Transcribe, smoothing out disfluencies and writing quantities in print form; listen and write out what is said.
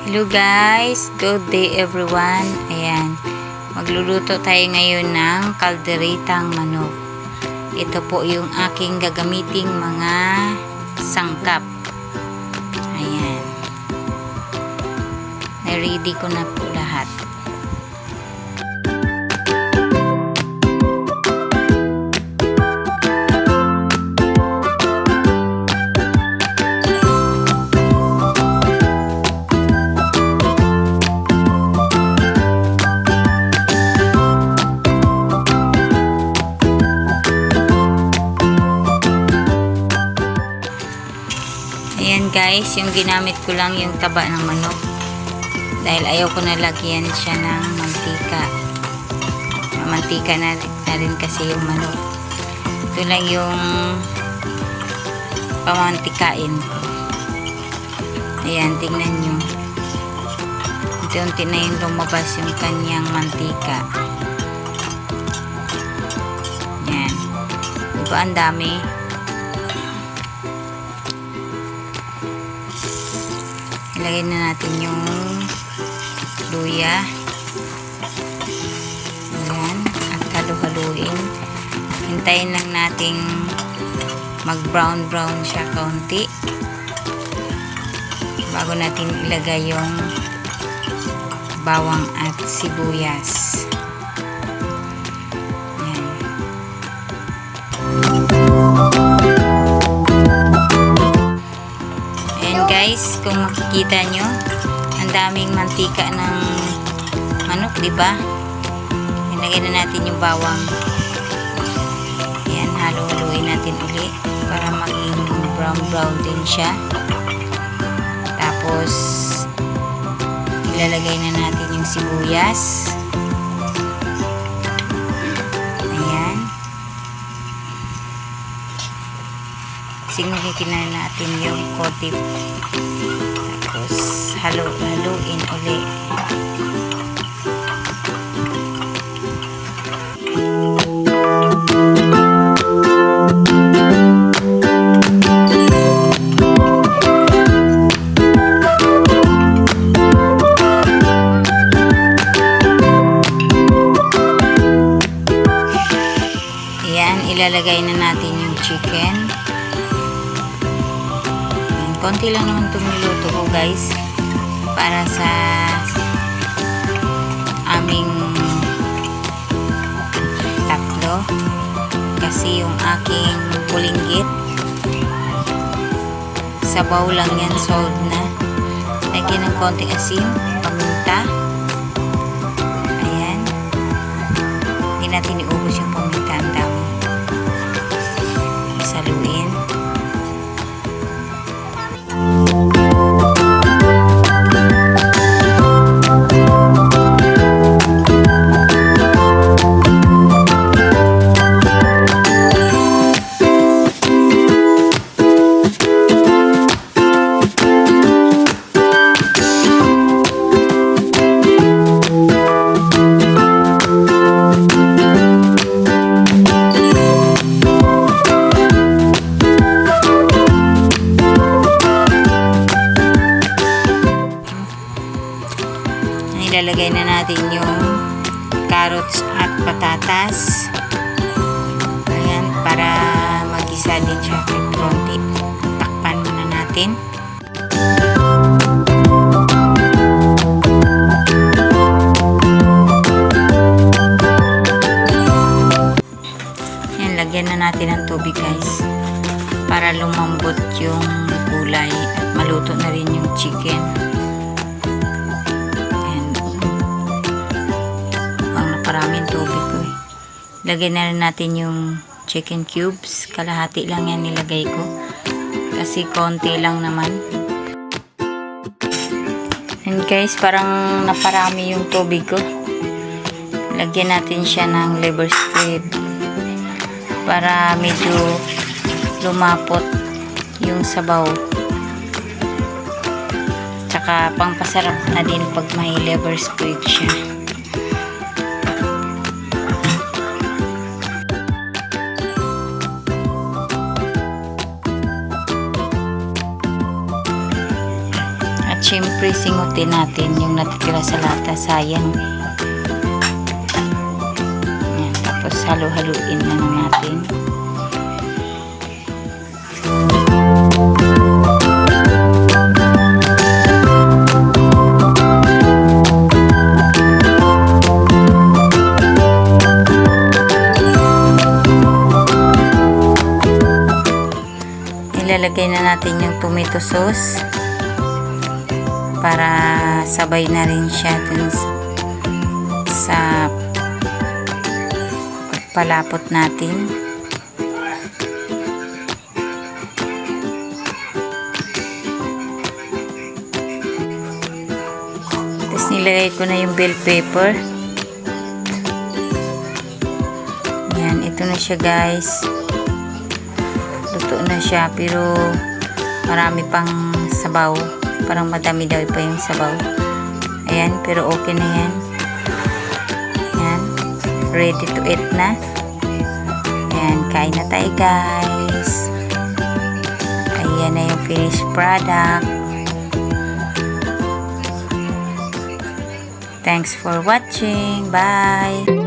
Hello guys, good day everyone. Ayan, magluluto tayo ngayon ng kalderitang manok. Ito po yung aking gagamiting mga sangkap. Ayan, na-ready ko na po lahat. Ayan guys, yung ginamit ko lang yung taba ng manok. Dahil ayaw ko na lagyan siya ng mantika. Mantika na rin kasi yung manok. Ito lang yung pamantikain ko. Ayan, tingnan nyo. Unti-unti na yung lumabas yung kanyang mantika. Ayan. Diba ang dami? Ilagay na natin yung luya. Ayan. At halu-haluin. Hintayin lang nating mag-brown-brown siya kaunti. Bago natin ilagay yung bawang at sibuyas. Ayan. Guys, kung makikita nyo, ang daming mantika ng manok, diba? Ilagay na natin yung bawang. Ayan, halo-haloin natin ulit para maging brown-brown din siya. Tapos, ilalagay na natin yung sibuyas. Ayan. Singunitin na natin yung kotip. Tapos, halo-haloin uli. Ayan, ilalagay na natin yung chicken. Konti lang naman itong niluto ko guys para sa aming tatlo kasi yung aking bulinggit sabaw lang yan, sold na. Lagyan ng konting asin, paminta. Ayan, hindi natin iubos yung paminta, ang dami. Saluin. Ilalagay na natin yung carrots at patatas. Ayan, para mag-isa din siya kahit konti. Takpan muna natin. Ayan, lagyan na natin ng tubig guys para lumambot yung gulay at maluto na rin yung chicken. Maraming tubig ko eh. Lagyan na rin natin yung chicken cubes. Kalahati lang yan nilagay ko. Kasi konti lang naman. And guys, parang naparami yung tubig ko. Lagyan natin siya ng liver spread. Para medyo lumapot yung sabaw. Tsaka pangpasarap na din pag may liver spread siya. syempre singutin natin yung natitira sa lata, sayang. Yan, tapos halo-haluin na natin. Ilalagay na natin yung tomato sauce para sabay na rin siya dun sa pagpalapot natin. Tapos nilagay ko na yung bell pepper. Yan, ito na siya guys. Luto na siya pero marami pang sabaw, parang madami daw pa yung sabaw. Ayan, pero okay na yan. Ayan, ready to eat na. Ayan, kain na tayo guys. Ayan na yung finished product. Thanks for watching. Bye.